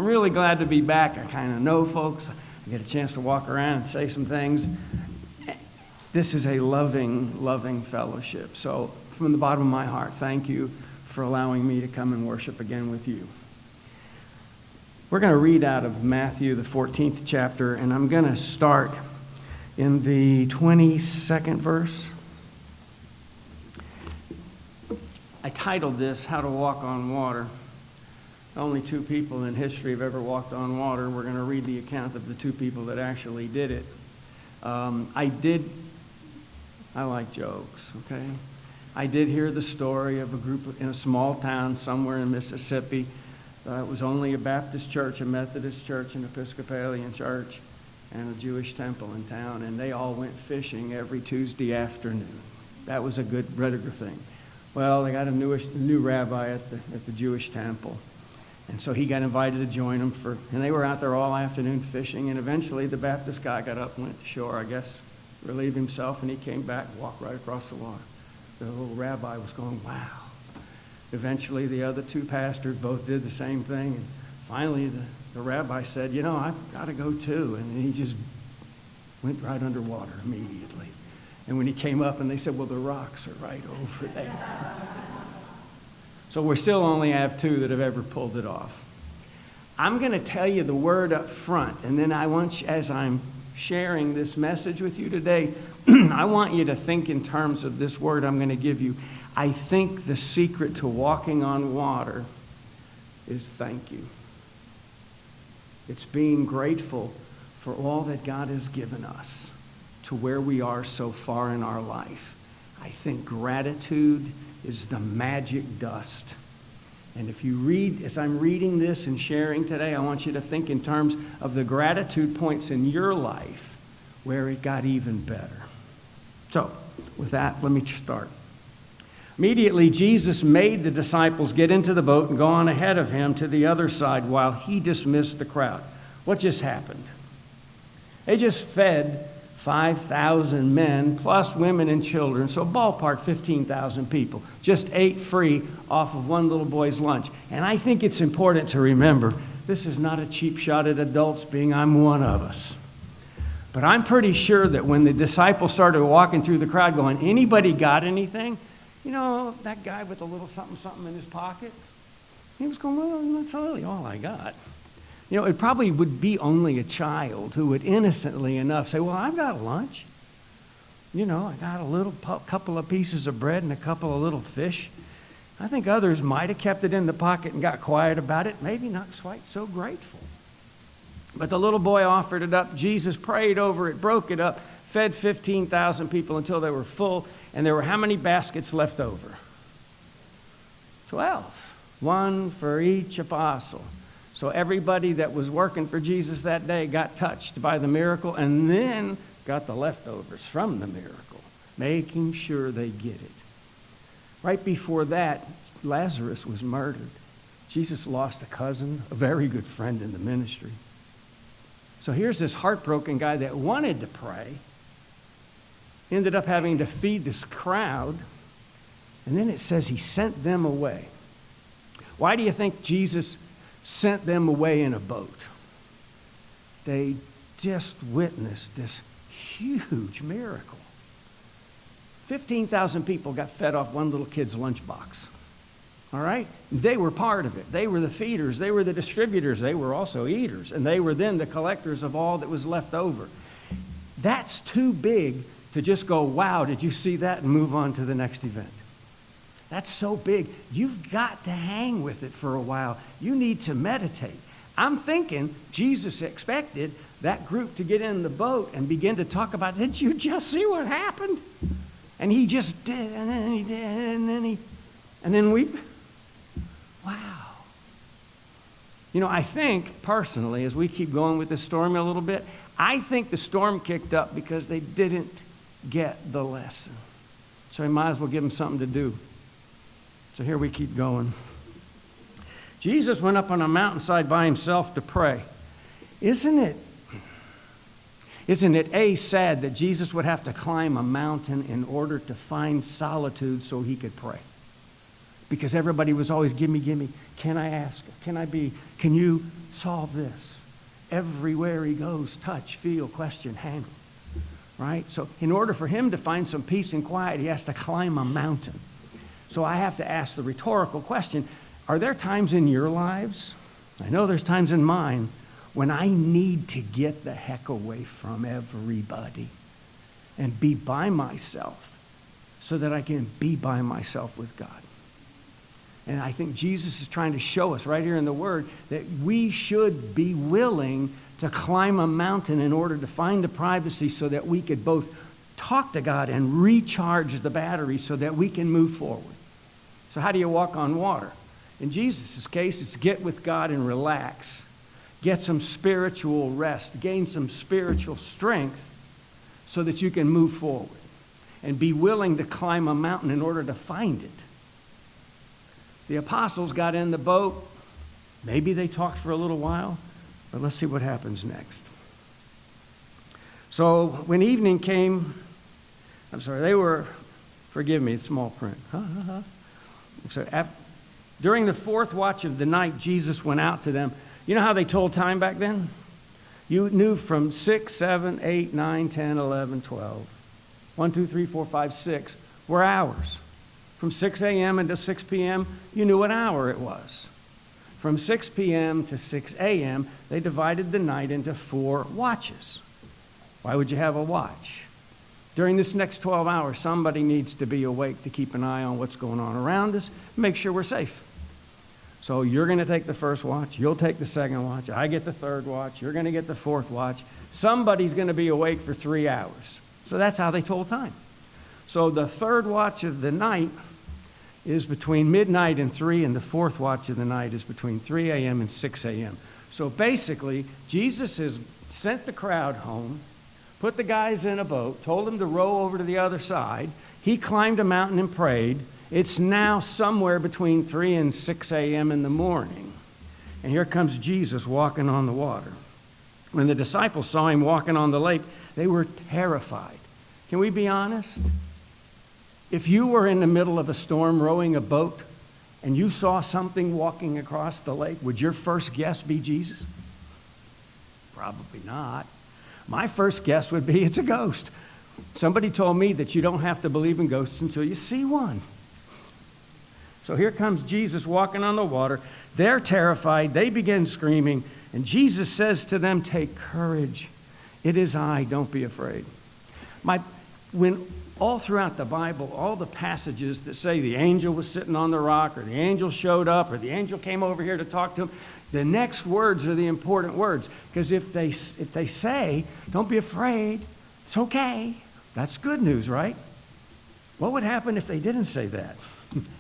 I'm really glad to be back. I kind of know folks. I get a chance to walk around and say some things. This is a loving, loving fellowship. So from the bottom of my heart, thank you for allowing me to come and worship again with you. We're going to read out of Matthew, the 14th chapter, and I'm going to start in the 22nd verse. I titled this, How to Walk on Water. Only two people in history have ever walked on water. We're going to read the account of the two people that actually did it. I like jokes, okay? I did hear the story of a group in a small town somewhere in Mississippi. It was only a Baptist church, a Methodist church, an Episcopalian church, and a Jewish temple in town, and they all went fishing every Tuesday afternoon. That was a good regular thing. Well, they got a new rabbi at the Jewish temple, and so he got invited to join them and they were out there all afternoon fishing, and eventually the Baptist guy got up and went to shore, I guess, relieve himself, and he came back, walked right across the water. The little rabbi was going, wow. Eventually, the other two pastors both did the same thing, and finally the rabbi said, I've got to go too, and he just went right underwater immediately. And when he came up, and they said, well, the rocks are right over there. So we still only have two that have ever pulled it off. I'm going to tell you the word up front, and then I want you, as I'm sharing this message with you today, I want you to think in terms of this word I'm going to give you. I think the secret to walking on water is thank you. It's being grateful for all that God has given us to where we are so far in our life. I think gratitude is the magic dust. And if you read, as I'm reading this and sharing today, I want you to think in terms of the gratitude points in your life where it got even better. So, with that, let me start. Immediately, Jesus made the disciples get into the boat and go on ahead of him to the other side while he dismissed the crowd. What just happened? They just fed 5,000 men plus women and children, so ballpark 15,000 people, just ate free off of one little boy's lunch. And I think it's important to remember, this is not a cheap shot at adults being I'm one of us. But I'm pretty sure that when the disciples started walking through the crowd going, anybody got anything? That guy with a little something, something in his pocket, he was going, well, that's really all I got. It probably would be only a child who would innocently enough say, well, I've got lunch. I got a little couple of pieces of bread and a couple of little fish. I think others might have kept it in the pocket and got quiet about it, maybe not quite so grateful. But the little boy offered it up. Jesus prayed over it, broke it up, fed 15,000 people until they were full. And there were how many baskets left over? 12. One for each apostle. So everybody that was working for Jesus that day got touched by the miracle and then got the leftovers from the miracle, making sure they get it. Right before that, Lazarus was murdered. Jesus lost a cousin, a very good friend in the ministry. So here's this heartbroken guy that wanted to pray, ended up having to feed this crowd, and then it says he sent them away. Why do you think Jesus sent them away in a boat? They just witnessed this huge miracle. 15,000 people got fed off one little kid's lunchbox. All right? They were part of it. They were the feeders. They were the distributors. They were also eaters. And they were then the collectors of all that was left over. That's too big to just go, wow, did you see that? And move on to the next event. That's so big. You've got to hang with it for a while. You need to meditate. I'm thinking Jesus expected that group to get in the boat and begin to talk about, did you just see what happened? And he just did, and then he did, and then we, wow. I think personally, as we keep going with this storm a little bit, I think the storm kicked up because they didn't get the lesson. So we might as well give them something to do. So here we keep going. Jesus went up on a mountainside by himself to pray. Isn't it sad that Jesus would have to climb a mountain in order to find solitude so he could pray? Because everybody was always, gimme, can I ask, can you solve this. Everywhere he goes, touch, feel, question, handle. Right? So in order for him to find some peace and quiet, he has to climb a mountain. So I have to ask the rhetorical question, are there times in your lives, I know there's times in mine, when I need to get the heck away from everybody and be by myself so that I can be by myself with God? And I think Jesus is trying to show us right here in the Word that we should be willing to climb a mountain in order to find the privacy so that we could both talk to God and recharge the battery so that we can move forward. So how do you walk on water? In Jesus' case, it's get with God and relax. Get some spiritual rest. Gain some spiritual strength so that you can move forward. And be willing to climb a mountain in order to find it. The apostles got in the boat. Maybe they talked for a little while. But let's see what happens next. So when evening came, forgive me, it's small print. So during the fourth watch of the night, Jesus went out to them. You know how they told time back then? You knew from 6, 7, 8, 9, 10, 11, 12. 1, 2, 3, 4, 5, 6 were hours. From 6 a.m. until 6 p.m., you knew what hour it was. From 6 p.m. to 6 a.m., they divided the night into 4 watches. Why would you have a watch? During this next 12 hours, somebody needs to be awake to keep an eye on what's going on around us, make sure we're safe. So you're going to take the first watch, you'll take the second watch, I get the third watch, you're going to get the fourth watch. Somebody's going to be awake for 3 hours. So that's how they told time. So the third watch of the night is between midnight and 3, and the fourth watch of the night is between 3 a.m. and 6 a.m. So basically, Jesus has sent the crowd home, put the guys in a boat, told them to row over to the other side. He climbed a mountain and prayed. It's now somewhere between 3 and 6 a.m. in the morning. And here comes Jesus walking on the water. When the disciples saw him walking on the lake, they were terrified. Can we be honest? If you were in the middle of a storm rowing a boat and you saw something walking across the lake, would your first guess be Jesus? Probably not. My first guess would be it's a ghost. Somebody told me that you don't have to believe in ghosts until you see one. So here comes Jesus walking on the water. They're terrified. They begin screaming. And Jesus says to them, "Take courage. It is I. Don't be afraid." When all throughout the Bible, all the passages that say the angel was sitting on the rock, or the angel showed up, or the angel came over here to talk to him, the next words are the important words. Because if they say, "Don't be afraid, it's okay," that's good news, right? What would happen if they didn't say that?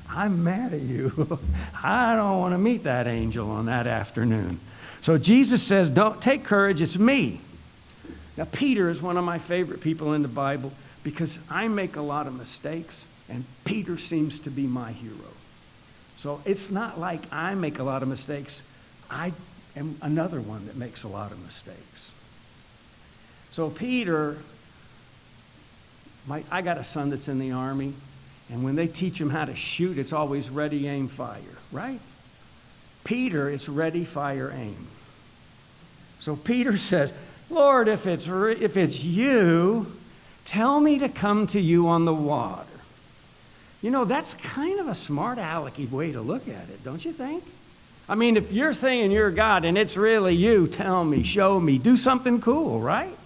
I'm mad at you. I don't want to meet that angel on that afternoon. So Jesus says, "Don't take courage, it's me." Now, Peter is one of my favorite people in the Bible because I make a lot of mistakes, and Peter seems to be my hero. So it's not like I make a lot of mistakes. I am another one that makes a lot of mistakes. So Peter, I got a son that's in the Army, and when they teach him how to shoot, it's always ready, aim, fire, right? Peter, it's ready, fire, aim. So Peter says, "Lord, if it's you, tell me to come to you on the water." You know, that's kind of a smart alecky way to look at it, don't you think? I mean, if you're saying you're God and it's really you, tell me, show me, do something cool, right?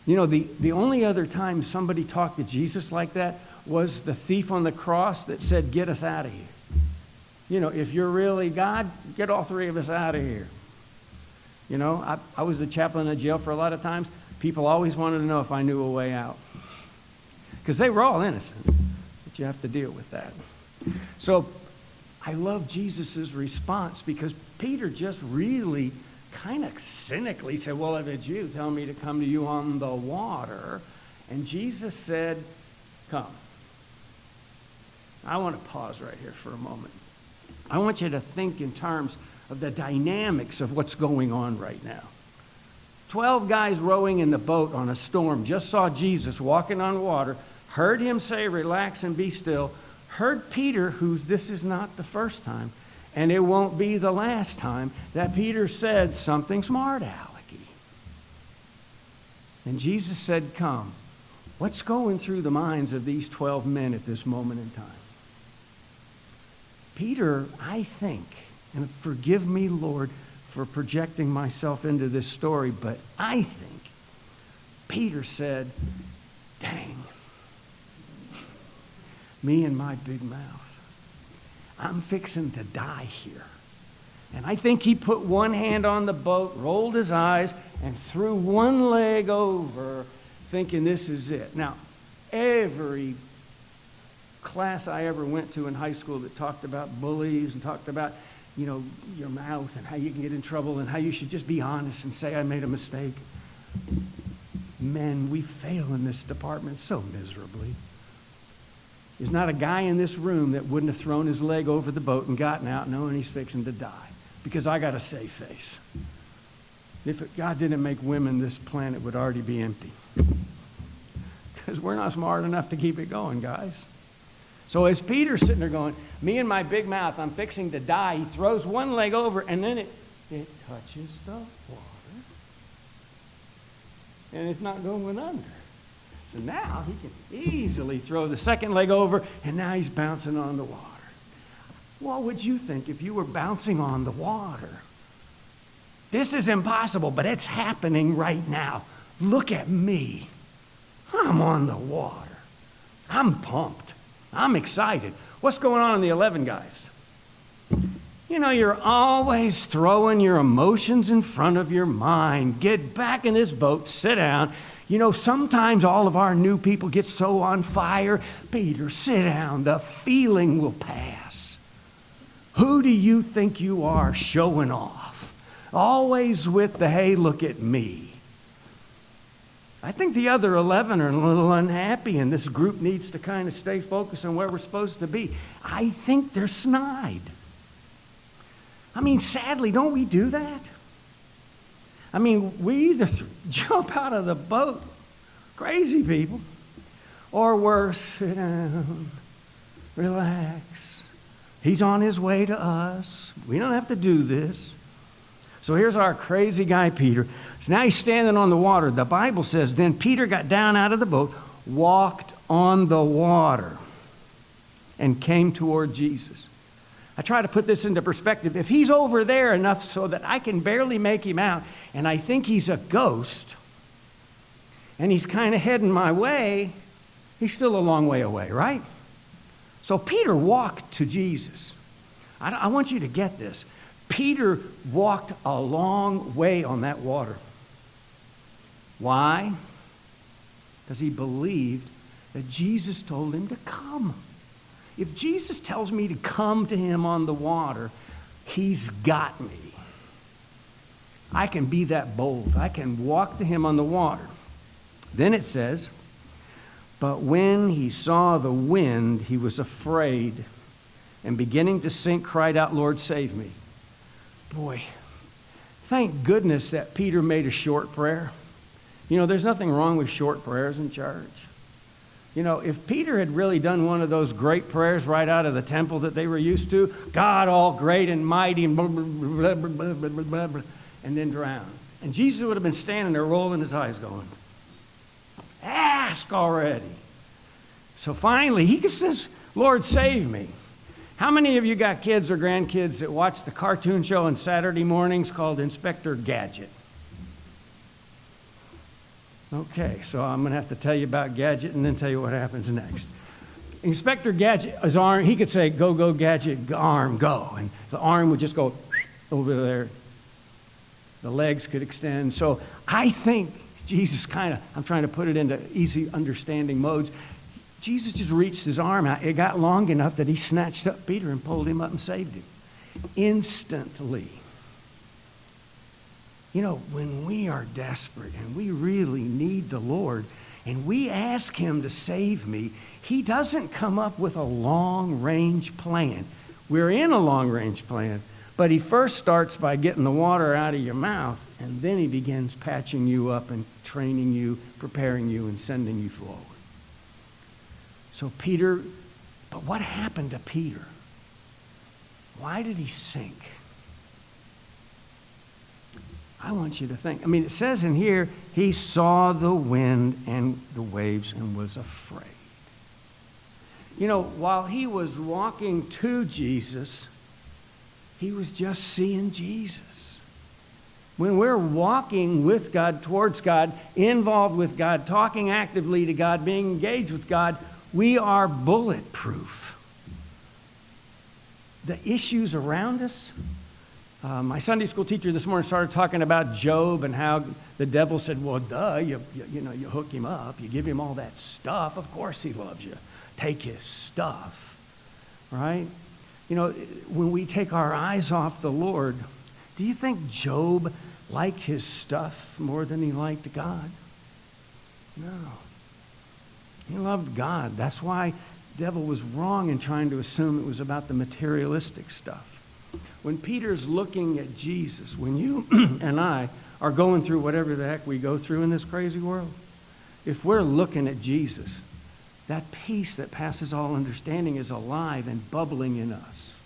You know, the only other time somebody talked to Jesus like that was the thief on the cross that said, "Get us out of here." You know, if you're really God, get all 3 of us out of here. You know, I was the chaplain in jail for a lot of times. People always wanted to know if I knew a way out. Because they were all innocent. But you have to deal with that. So I love Jesus' response because Peter just really kind of cynically said, "Well, if it's you, tell me to come to you on the water." And Jesus said, "Come." I want to pause right here for a moment. I want you to think in terms of the dynamics of what's going on right now. 12 guys rowing in the boat on a storm just saw Jesus walking on water, heard him say, "Relax and be still," heard Peter, this is not the first time, And it won't be the last time that Peter said something smart alecky. And Jesus said, come. What's going through the minds of these 12 men at this moment in time? Peter, I think, and forgive me, Lord, for projecting myself into this story, but I think Peter said, dang, me and my big mouth. I'm fixing to die here. And I think he put one hand on the boat, rolled his eyes, and threw one leg over, thinking this is it. Now, every class I ever went to in high school that talked about bullies and talked about, your mouth and how you can get in trouble and how you should just be honest and say I made a mistake. Men, we fail in this department so miserably. There's not a guy in this room that wouldn't have thrown his leg over the boat and gotten out knowing he's fixing to die, because I got a safe face. If God didn't make women, this planet would already be empty. Because we're not smart enough to keep it going, guys. So as Peter's sitting there going, me and my big mouth, I'm fixing to die, he throws one leg over, and then it touches the water. And it's not going under. So now he can easily throw the second leg over, and now he's bouncing on the water. What would you think if you were bouncing on the water? This is impossible, but it's happening right now. Look at me. I'm on the water. I'm pumped. I'm excited. What's going on in the 11 guys? You're always throwing your emotions in front of your mind. Get back in this boat, sit down. Sometimes all of our new people get so on fire. Peter, sit down. The feeling will pass. Who do you think you are showing off? Always with the, hey, look at me. I think the other 11 are a little unhappy, and this group needs to kind of stay focused on where we're supposed to be. I think they're snide. Sadly, don't we do that? We either jump out of the boat, crazy people, or worse, sit down, relax. He's on his way to us. We don't have to do this. So here's our crazy guy, Peter. So now he's standing on the water. The Bible says, then Peter got down out of the boat, walked on the water, and came toward Jesus. I try to put this into perspective. If he's over there enough so that I can barely make him out, and I think he's a ghost, and he's kind of heading my way, he's still a long way away, right? So Peter walked to Jesus. I want you to get this. Peter walked a long way on that water. Why? Because he believed that Jesus told him to come. If Jesus tells me to come to him on the water, he's got me. I can be that bold. I can walk to him on the water. Then it says, but when he saw the wind, he was afraid, and beginning to sink, cried out, Lord, save me. Boy, thank goodness that Peter made a short prayer. There's nothing wrong with short prayers in church. If Peter had really done one of those great prayers right out of the temple that they were used to, God all great and mighty, and blah, blah, blah, blah, blah, blah, blah, blah, and then drowned. And Jesus would have been standing there rolling his eyes going, ask already. So finally, he says, Lord, save me. How many of you got kids or grandkids that watch the cartoon show on Saturday mornings called Inspector Gadget? Okay, so I'm going to have to tell you about Gadget and then tell you what happens next. Inspector Gadget, his arm, he could say, go, go, Gadget, arm, go. And the arm would just go over there. The legs could extend. So I think Jesus I'm trying to put it into easy understanding modes. Jesus just reached his arm out. It got long enough that he snatched up Peter and pulled him up and saved him. Instantly. When we are desperate and we really need the Lord and we ask him to save me, he doesn't come up with a long-range plan. We're in a long-range plan, but he first starts by getting the water out of your mouth, and then he begins patching you up and training you, preparing you, and sending you forward. So but what happened to Peter? Why did he sink? I want you to think. I mean, it says in here, he saw the wind and the waves and was afraid. You know, while he was walking to Jesus, he was just seeing Jesus. When we're walking with God, towards God, involved with God, talking actively to God, being engaged with God, we are bulletproof. The issues around us. My Sunday school teacher this morning started talking about Job and how the devil said, well, duh, you hook him up. You give him all that stuff. Of course he loves you. Take his stuff, right? You know, when we take our eyes off the Lord, do you think Job liked his stuff more than he liked God? No. He loved God. That's why the devil was wrong in trying to assume it was about the materialistic stuff. When Peter's looking at Jesus, when you and I are going through whatever the heck we go through in this crazy world, if we're looking at Jesus, that peace that passes all understanding is alive and bubbling in us.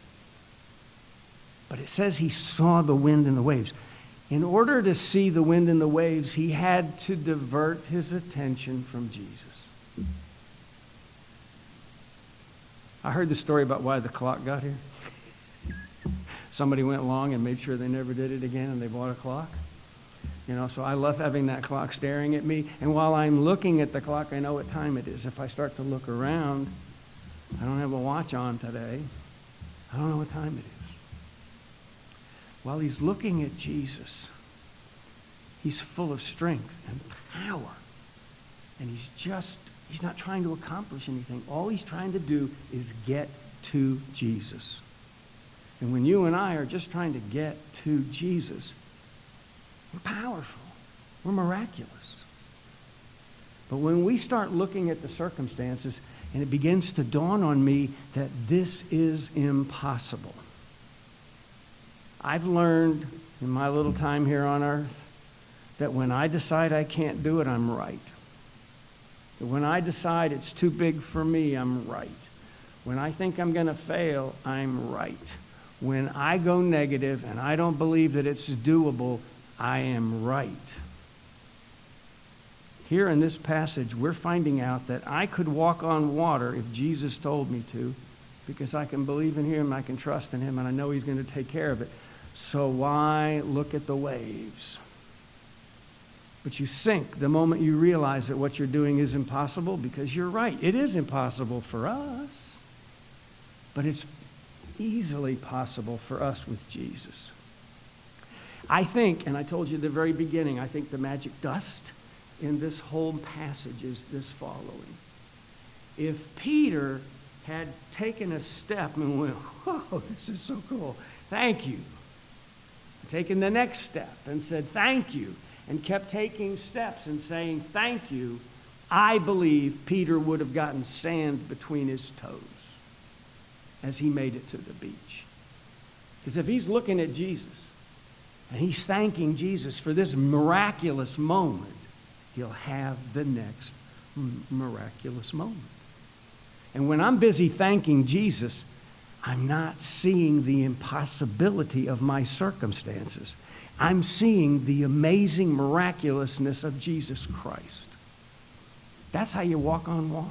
But it says he saw the wind and the waves. In order to see the wind and the waves, he had to divert his attention from Jesus. I heard the story about why the clock got here. Somebody went along and made sure they never did it again, and they bought a clock. You know, so I love having that clock staring at me. And while I'm looking at the clock, I know what time it is. If I start to look around, I don't have a watch on today. I don't know what time it is. While he's looking at Jesus, he's full of strength and power. And he's not trying to accomplish anything. All he's trying to do is get to Jesus. And when you and I are just trying to get to Jesus, we're powerful. We're miraculous. But when we start looking at the circumstances and it begins to dawn on me that this is impossible, I've learned in my little time here on earth that when I decide I can't do it, I'm right. That when I decide it's too big for me, I'm right. When I think I'm going to fail, I'm right. When I go negative and I don't believe that it's doable, I am right. Here in this passage, we're finding out that I could walk on water if Jesus told me to, because I can believe in him, I can trust in him, and I know he's going to take care of it. So why look at the waves? But you sink the moment you realize that what you're doing is impossible, because you're right. It is impossible for us, but it's easily possible for us with Jesus. I think, and I told you at the very beginning, I think the magic dust in this whole passage is this following. If Peter had taken a step and went, whoa, this is so cool, thank you. Taken the next step and said, thank you, and kept taking steps and saying, thank you, I believe Peter would have gotten sand between his toes as he made it to the beach. Because if he's looking at Jesus and he's thanking Jesus for this miraculous moment, he'll have the next miraculous moment. And when I'm busy thanking Jesus, I'm not seeing the impossibility of my circumstances. I'm seeing the amazing miraculousness of Jesus Christ. That's how you walk on water.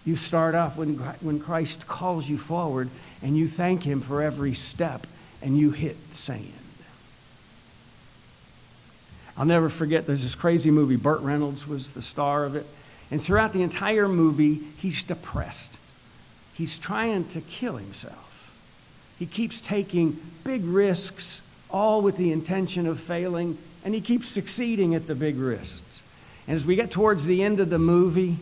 You start off when Christ calls you forward and you thank him for every step and you hit sand. I'll never forget, there's this crazy movie, Burt Reynolds was the star of it. And throughout the entire movie, he's depressed. He's trying to kill himself. He keeps taking big risks, all with the intention of failing, and he keeps succeeding at the big risks. And as we get towards the end of the movie,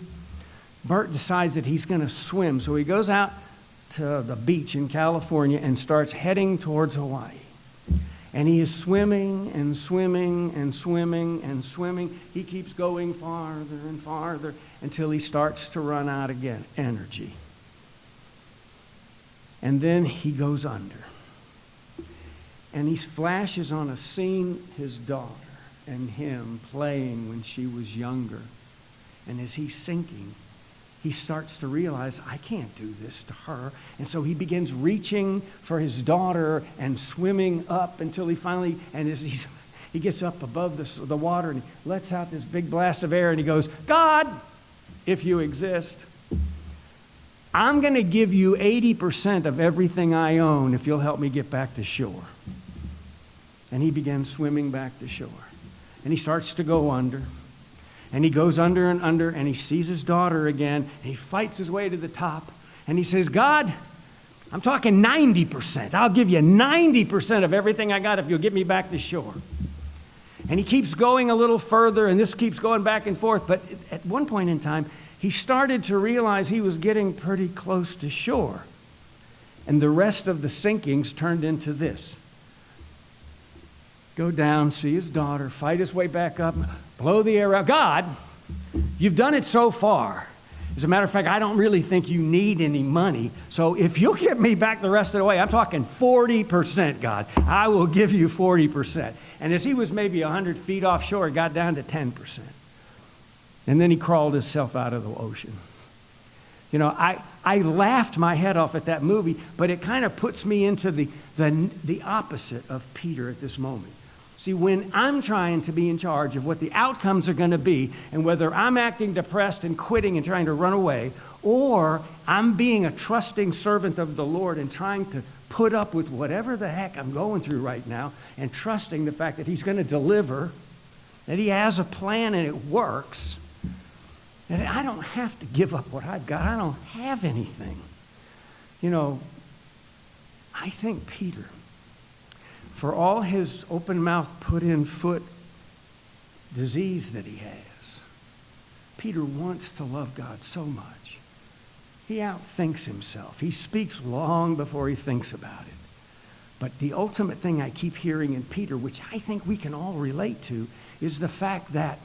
Burt decides that he's going to swim. So he goes out to the beach in California and starts heading towards Hawaii. And he is swimming and swimming and swimming and swimming. He keeps going farther and farther until he starts to run out of energy. And then he goes under. And he flashes on a scene, his daughter and him playing when she was younger. And as he's sinking, he starts to realize, I can't do this to her. And so he begins reaching for his daughter and swimming up until he finally, and he gets up above the water and he lets out this big blast of air and he goes, God, if you exist, I'm going to give you 80% of everything I own if you'll help me get back to shore. And he begins swimming back to shore. And he starts to go under. And he goes under and he sees his daughter again. And he fights his way to the top. And he says, God, I'm talking 90%. I'll give you 90% of everything I got if you'll get me back to shore. And he keeps going a little further, and this keeps going back and forth. But at one point in time, he started to realize he was getting pretty close to shore. And the rest of the sinkings turned into this. Go down, see his daughter, fight his way back up, blow the air out. God, you've done it so far. As a matter of fact, I don't really think you need any money. So if you'll get me back the rest of the way, I'm talking 40%, God. I will give you 40%. And as he was maybe 100 feet offshore, it got down to 10%. And then he crawled himself out of the ocean. You know, I laughed my head off at that movie, but it kind of puts me into the opposite of Peter at this moment. See, when I'm trying to be in charge of what the outcomes are going to be, and whether I'm acting depressed and quitting and trying to run away, or I'm being a trusting servant of the Lord and trying to put up with whatever the heck I'm going through right now, and trusting the fact that he's going to deliver, that he has a plan and it works, and I don't have to give up what I've got. I don't have anything. You know, I think Peter, for all his open mouth, put in foot disease that he has, Peter wants to love God so much. He outthinks himself. He speaks long before he thinks about it. But the ultimate thing I keep hearing in Peter, which I think we can all relate to, is the fact that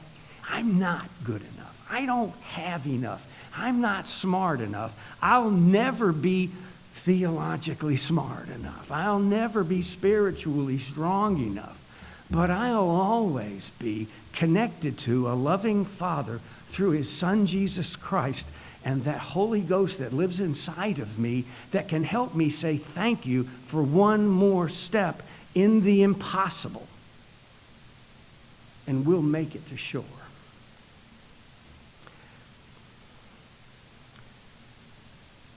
I'm not good enough. I don't have enough. I'm not smart enough. I'll never be theologically smart enough. I'll never be spiritually strong enough. But I'll always be connected to a loving Father through his Son, Jesus Christ, and that Holy Ghost that lives inside of me that can help me say thank you for one more step in the impossible. And we'll make it to shore.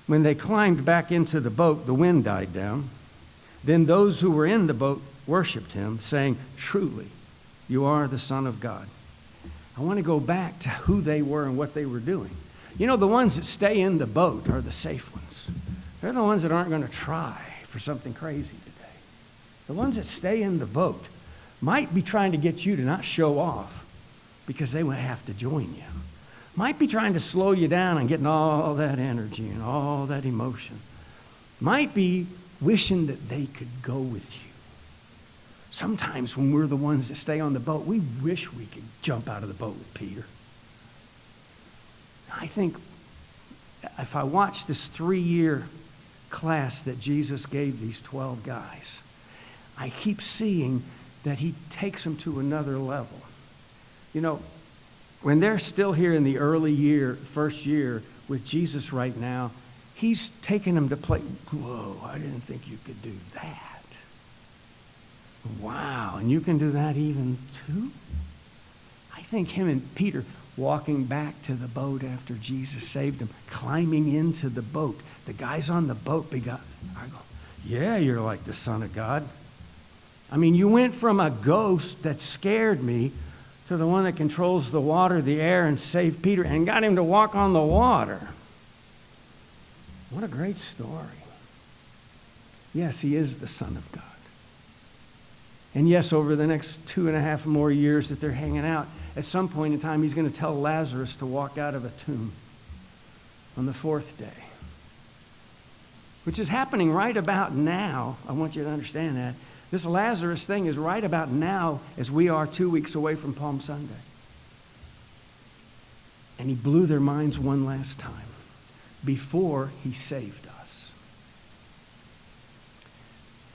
When they climbed back into the boat, the wind died down. Then those who were in the boat worshiped him, saying, truly, you are the Son of God. I want to go back to who they were and what they were doing. You know, the ones that stay in the boat are the safe ones. They're the ones that aren't going to try for something crazy today. The ones that stay in the boat might be trying to get you to not show off because they would have to join you. Might be trying to slow you down and getting all that energy and all that emotion. Might be wishing that they could go with you. Sometimes when we're the ones that stay on the boat, we wish we could jump out of the boat with Peter. I think if I watch this 3-year class that Jesus gave these 12 guys, I keep seeing that he takes them to another level. You know, when they're still here in the first year with Jesus right now, he's taking them to play. Whoa, I didn't think you could do that. Wow, and you can do that even too? I think him and Peter walking back to the boat after Jesus saved them, climbing into the boat. The guys on the boat I go, yeah, you're like the Son of God. I mean, you went from a ghost that scared me to the one that controls the water, the air, and saved Peter and got him to walk on the water. What a great story. Yes, he is the Son of God. And yes, over the next 2.5 more years that they're hanging out, at some point in time, he's going to tell Lazarus to walk out of a tomb on the 4th day, which is happening right about now. I want you to understand that. This Lazarus thing is right about now as we are 2 weeks away from Palm Sunday. And he blew their minds one last time before he saved us.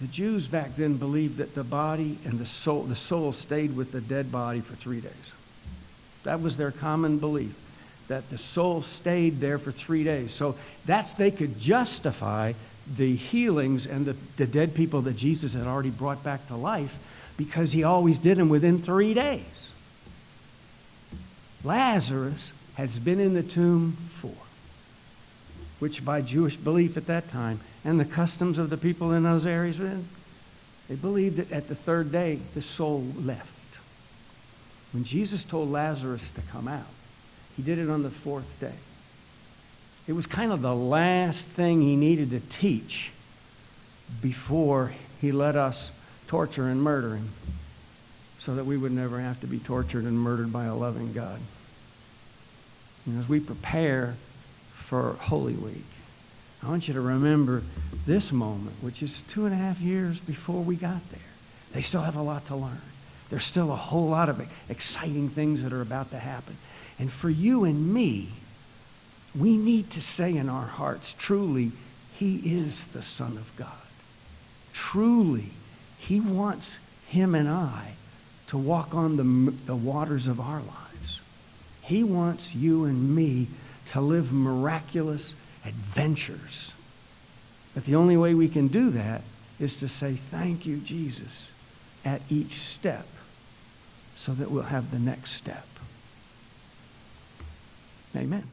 The Jews back then believed that the body and the soul stayed with the dead body for 3 days. That was their common belief. that the soul stayed there for 3 days. So they could justify the healings and the dead people that Jesus had already brought back to life, because he always did them within 3 days. Lazarus has been in the tomb 4, which by Jewish belief at that time and the customs of the people in those areas, they believed that at the 3rd day the soul left. When Jesus told Lazarus to come out, he did it on the 4th day. It was kind of the last thing he needed to teach before he let us torture and murder him, so that we would never have to be tortured and murdered by a loving God. And as we prepare for Holy Week, I want you to remember this moment, which is 2.5 years before we got there. They still have a lot to learn. There's still a whole lot of exciting things that are about to happen. And for you and me, we need to say in our hearts, truly, he is the Son of God. Truly, he wants him and I to walk on the waters of our lives. He wants you and me to live miraculous adventures. But the only way we can do that is to say, thank you, Jesus, at each step, so that we'll have the next step. Amen.